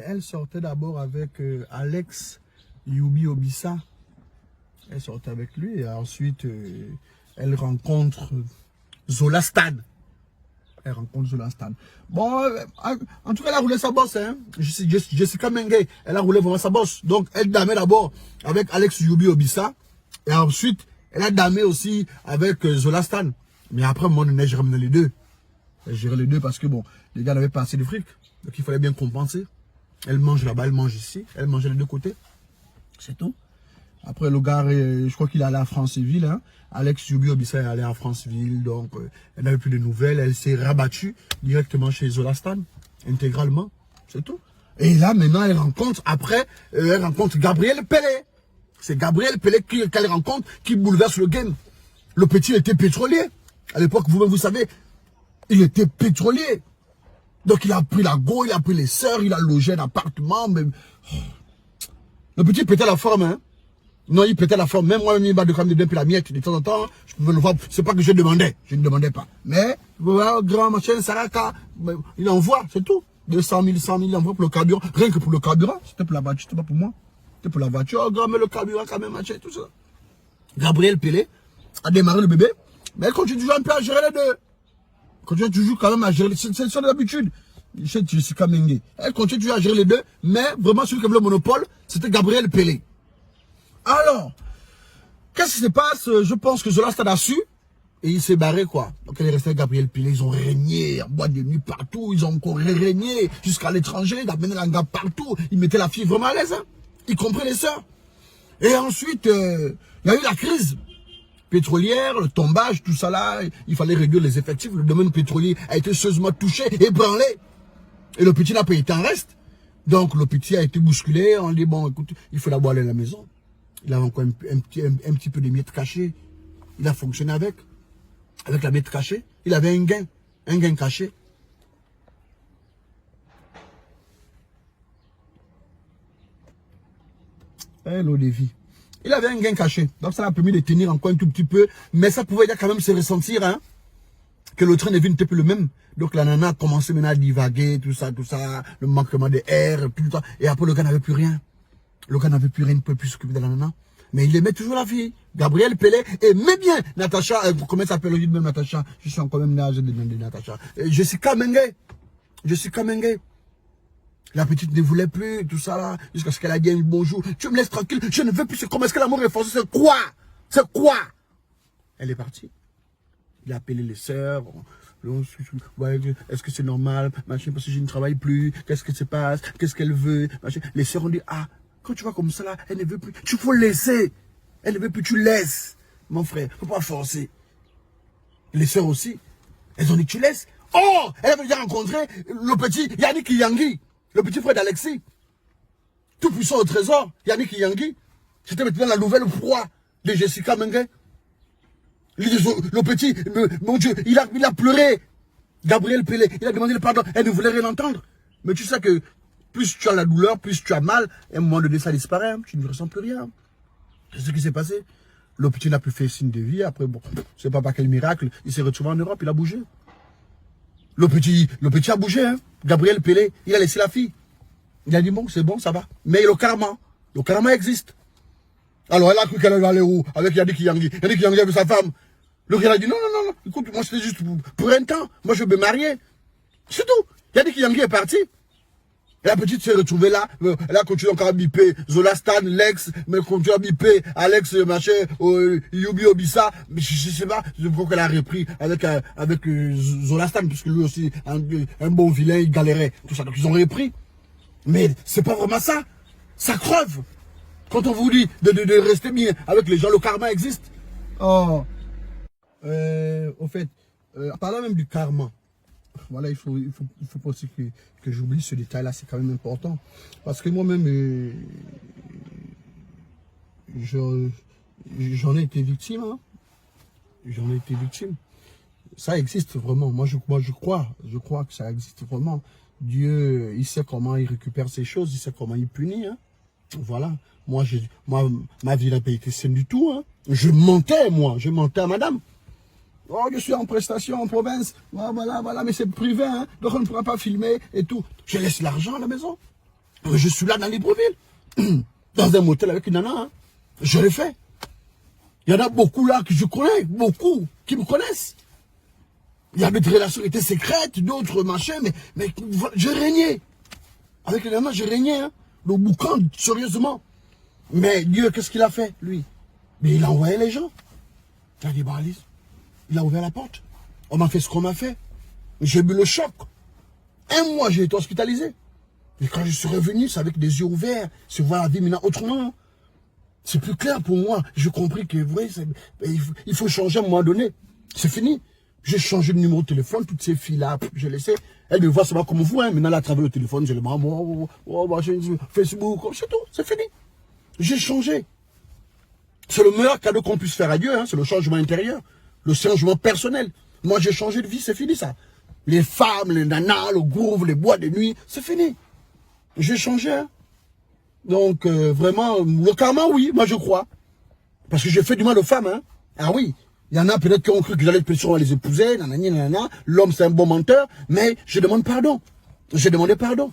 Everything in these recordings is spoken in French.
Elle sortait d'abord avec Alex Youbi Obissa. Elle sortait avec lui et ensuite elle rencontre Zola Stan. Elle rencontre Zola Stan. Bon, en tout cas, elle a roulé sa bosse. Hein. Jessica Menge, elle a roulé vraiment sa bosse. Donc, elle damait d'abord avec Alex Youbi Obissa. Et ensuite, elle a damé aussi avec Zola Stan. Mais après, moi, j'ai ramené les deux. J'ai géré les deux parce que, bon, les gars n'avaient pas assez de fric. Donc, il fallait bien compenser. Elle mange là-bas, elle mange ici. Elle mangeait les deux côtés. C'est tout. Après, le gars, je crois qu'il est allé à Franceville. Hein. Alex Youbi Obissa est allé à Franceville. Donc, elle n'avait plus de nouvelles. Elle s'est rabattue directement chez Zola Stan. Intégralement. C'est tout. Et là, maintenant, elle rencontre, après, elle rencontre Gabriel Pelé. C'est Gabriel Pelé qu'elle rencontre qui bouleverse le game. Le petit était pétrolier. À l'époque, vous-même, vous savez, il était pétrolier. Donc, il a pris la go, il a pris les sœurs, il a logé un appartement. Mais... Le petit pétait la forme, hein. Non, il pétait la forme. Même moi, il m'a de depuis la miette. De temps en temps, je pouvais le voir. C'est pas que je demandais. Je ne demandais pas. Mais, voilà, grand machin, Saraka, il envoie, c'est tout. 200 000, 100 000, il envoie pour le carburant. Rien que pour le carburant. C'était pour la voiture, c'était pas pour moi. C'était pour la voiture. Oh, grand, mais le carburant, quand même, machin, tout ça. Gabriel Pelé a démarré le bébé. Mais elle continue toujours un peu à gérer les deux. Continue toujours quand même à gérer. C'est son habitude. Jessica Menge. Elle continue toujours à gérer les deux. Mais vraiment, celui qui avait le monopole, c'était Gabriel Pelé. Alors, qu'est-ce qui se passe? Je pense que Zola Stan a su et il s'est barré, quoi. Donc, elle est restée avec Gabriel Pelé. Ils ont régné en boîte de nuit partout. Ils ont encore régné jusqu'à l'étranger. Ils ont amené la gars partout. Ils mettaient la fille vraiment à l'aise, hein, y compris les sœurs. Et ensuite, il y a eu la crise pétrolière, le tombage, tout ça là. Il fallait réduire les effectifs. Le domaine pétrolier a été sérieusement touché, ébranlé. Et le petit n'a pas été en reste. Donc, le petit a été bousculé. On dit, bon, écoute, il faut d'abord aller à la maison. Il avait encore un petit peu de miettes cachées. Il a fonctionné avec la miette cachée. Il avait un gain caché. Hello, Lévi. Il avait un gain caché. Donc, ça l'a permis de tenir encore un tout petit peu. Mais ça pouvait quand même se ressentir, hein, que le train de vie n'était plus le même. Donc, la nana a commencé maintenant à divaguer, tout ça, le manquement de air, tout ça. Et après, le gars n'avait plus rien. Le gars n'avait plus rien, il ne pouvait plus s'occuper de la nana. Mais il aimait toujours la fille. Gabriel Pelé aimait bien Natacha. Comment ça s'appelle même Natacha? Je suis encore même là, j'ai demandé Natacha. Jessica Menge. Jessica Menge. La petite ne voulait plus, tout ça là. Jusqu'à ce qu'elle a dit un bonjour. Tu me laisses tranquille. Je ne veux plus. Comment est-ce que l'amour est forcé? C'est quoi? C'est quoi? Elle est partie. Il a appelé les sœurs. Ouais, est-ce que c'est normal? Machin, parce que je ne travaille plus. Qu'est-ce qui se passe? Qu'est-ce qu'elle veut? Machin. Les sœurs ont dit, ah. Quand tu vas comme ça là, elle ne veut plus. Tu faut laisser. Elle ne veut plus, tu laisses. Mon frère, faut pas forcer. Les sœurs aussi. Elles ont dit tu laisses. Oh, elle avait déjà rencontré le petit Yannick Yangui, le petit frère d'Alexis. Tout puissant au trésor, Yannick Yangui. C'était maintenant la nouvelle proie de Jessica Menge. Le petit, mon Dieu, il a pleuré. Gabriel Pelé, il a demandé le pardon. Elle ne voulait rien entendre. Mais tu sais que plus tu as la douleur, plus tu as mal, et à un moment donné, ça disparaît, hein, tu ne ressens plus rien. C'est ce qui s'est passé. Le petit n'a plus fait signe de vie, après, bon, je sais pas par quel miracle, il s'est retrouvé en Europe, il a bougé. Le petit a bougé, hein. Gabriel Pelé, il a laissé la fille. Il a dit, bon, c'est bon, ça va. Mais le karma existe. Alors, elle a cru qu'elle allait aller où? Avec Yannick Yangui. Yannick Yangui avec sa femme. Le gars a dit, non, écoute, moi, c'était juste pour un temps. Moi, je veux me marier. C'est tout. Yannick Yangui est parti. Et la petite s'est retrouvée là, elle a continué encore à biper Zola Stan, Lex, mais continue à biper Alex, machin, Youbi Obissa, mais je sais pas, je crois qu'elle a repris avec Zola Stan, puisque lui aussi, un bon vilain, il galérait, tout ça, donc ils ont repris. Mais c'est pas vraiment ça, ça creve. Quand on vous dit de rester bien avec les gens, le karma existe. Oh, au fait, en parlant même du karma, voilà, il faut pas aussi que j'oublie ce détail-là, c'est quand même important. Parce que moi-même, j'en ai été victime. Hein. J'en ai été victime. Ça existe vraiment. Moi, je crois que ça existe vraiment. Dieu, il sait comment il récupère ces choses, il sait comment il punit. Hein. Voilà. Moi, ma vie n'a pas été saine du tout. Hein. Je mentais à madame. Oh, je suis en prestation en province. Voilà, mais c'est privé, hein. Donc on ne pourra pas filmer et tout. Je laisse l'argent à la maison. Je suis là dans Libreville, dans un motel avec une nana. Hein. Je l'ai fait. Il y en a beaucoup là que je connais, beaucoup qui me connaissent. Il y avait des relations qui étaient secrètes, d'autres machins, mais je régnais. Avec les nanas, je régnais. Hein. Le boucan, sérieusement. Mais Dieu, qu'est-ce qu'il a fait, lui? Mais il a envoyé les gens. Il a dit, bah, Alice, il a ouvert la porte. On m'a fait ce qu'on m'a fait. J'ai eu le choc. Un mois, j'ai été hospitalisé. Et quand je suis revenu, c'est avec des yeux ouverts. C'est voir la vie maintenant autrement. C'est plus clair pour moi. J'ai compris que, vous voyez, il faut changer à un moment donné. C'est fini. J'ai changé de numéro de téléphone. Toutes ces filles-là, j'ai laissé. Elles me voient seulement comme vous. Hein. Maintenant, là, à travers le téléphone, je les mets Facebook. C'est tout. C'est fini. J'ai changé. C'est le meilleur cadeau qu'on puisse faire à Dieu. Hein. C'est le changement intérieur. Le changement personnel. Moi, j'ai changé de vie. C'est fini, ça. Les femmes, les nanas, le groove, les boîtes de nuit. C'est fini. J'ai changé. Hein. Donc, vraiment, le karma, oui, moi je crois. Parce que j'ai fait du mal aux femmes. Hein. Ah oui, il y en a peut-être qui ont cru que j'allais pression à les épouser. Nanana. L'homme, c'est un bon menteur. Mais je demande pardon. J'ai demandé pardon.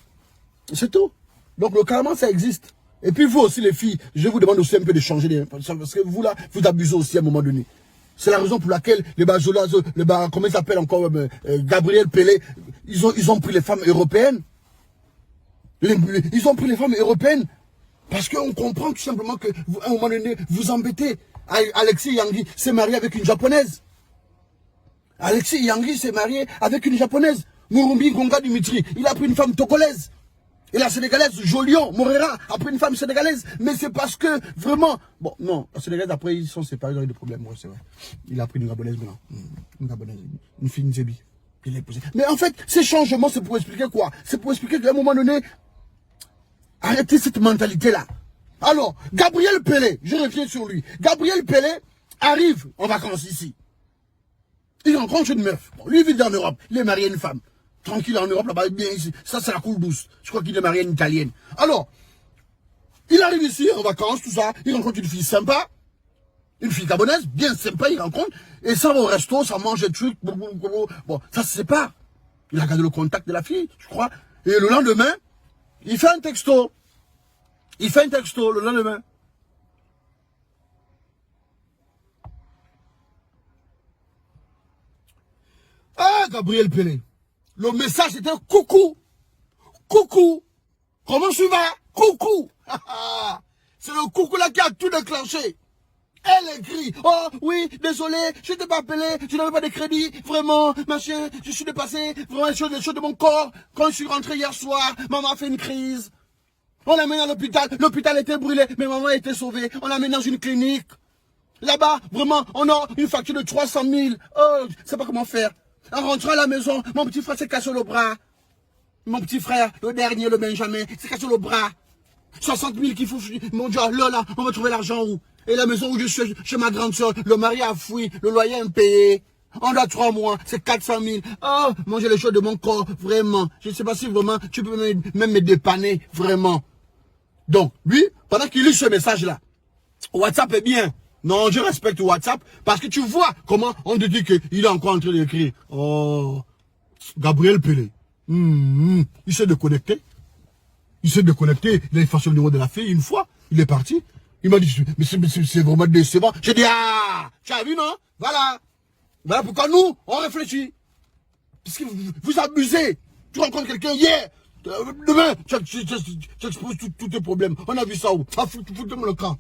C'est tout. Donc, le karma, ça existe. Et puis, vous aussi, les filles, je vous demande aussi un peu de changer. Parce que vous, là, vous abusez aussi à un moment donné. C'est la raison pour laquelle comment il s'appelle encore, Gabriel Pelé, ils ont pris les femmes européennes. Ils ont pris les femmes européennes parce qu'on comprend tout simplement qu'à un moment donné, vous embêtez. Alexis Yangui s'est marié avec une japonaise. Alexis Yangui s'est marié avec une japonaise. Murumbi Gonga Dimitri, il a pris une femme togolaise. Et la sénégalaise, Jolion Morera, a pris une femme sénégalaise. Mais c'est parce que, vraiment... Bon, non, la sénégalaise, après, ils sont séparés, ils ont eu des problèmes. Ouais, c'est vrai. Il a pris une gabonaise maintenant. Une gabonaise, une fille, une zébi. Il l'a épousée. Mais en fait, ces changements, c'est pour expliquer quoi? C'est pour expliquer qu'à un moment donné, arrêtez cette mentalité-là. Alors, Gabriel Pelé, je reviens sur lui. Gabriel Pelé arrive en vacances ici. Il rencontre une meuf. Bon, lui, il vit en Europe. Il est marié à une femme. Tranquille en Europe, là-bas, bien ici. Ça, c'est la cour douce. Je crois qu'il est marié à une Italienne. Alors, il arrive ici en vacances, tout ça. Il rencontre une fille sympa. Une fille gabonaise, bien sympa, il rencontre. Et ça va au resto, ça mange des trucs. Bon, ça se sépare. Il a gardé le contact de la fille, je crois. Et le lendemain, il fait un texto. Il fait un texto le lendemain. Ah, Gabriel Pelé. Le message était coucou. Coucou. Comment tu vas? Coucou. C'est le coucou là qui a tout déclenché. Elle écrit, oh oui, désolé, je t'ai pas appelé, je n'avais pas de crédit, vraiment, machin, je suis dépassé, vraiment, les choses de mon corps. Quand je suis rentré hier soir, maman a fait une crise. On l'a mené à l'hôpital était brûlé, mais maman a été sauvée. On l'a mené dans une clinique. Là-bas, vraiment, on a une facture de 300 000. Oh, je sais pas comment faire. En rentrant à la maison, mon petit frère s'est cassé le bras. Mon petit frère, le dernier, le Benjamin, s'est cassé le bras. 60 000 qu'il faut... Mon Dieu, là, on va trouver l'argent où? Et la maison où je suis, chez ma grande soeur, le mari a fui, le loyer impayé. On a 3 mois, c'est 400 000. Oh, manger les choses de mon corps, vraiment. Je ne sais pas si vraiment, tu peux même me dépanner, vraiment. Donc, lui, pendant qu'il lit ce message-là, WhatsApp est bien. Non, je respecte WhatsApp parce que tu vois comment on te dit qu'il est encore en train d'écrire. Oh, Gabriel Pelé. Il s'est déconnecté. Il s'est déconnecté. Il a effacé le numéro de la fille une fois. Il est parti. Il m'a dit, mais c'est vraiment décevant. J'ai dit, ah, tu as vu, non? Voilà. Voilà pourquoi nous, on réfléchit. Parce que vous abusez. Tu rencontres quelqu'un hier. Demain, tu exposes tous tes problèmes. On a vu ça où? Ah, foutez-moi le camp.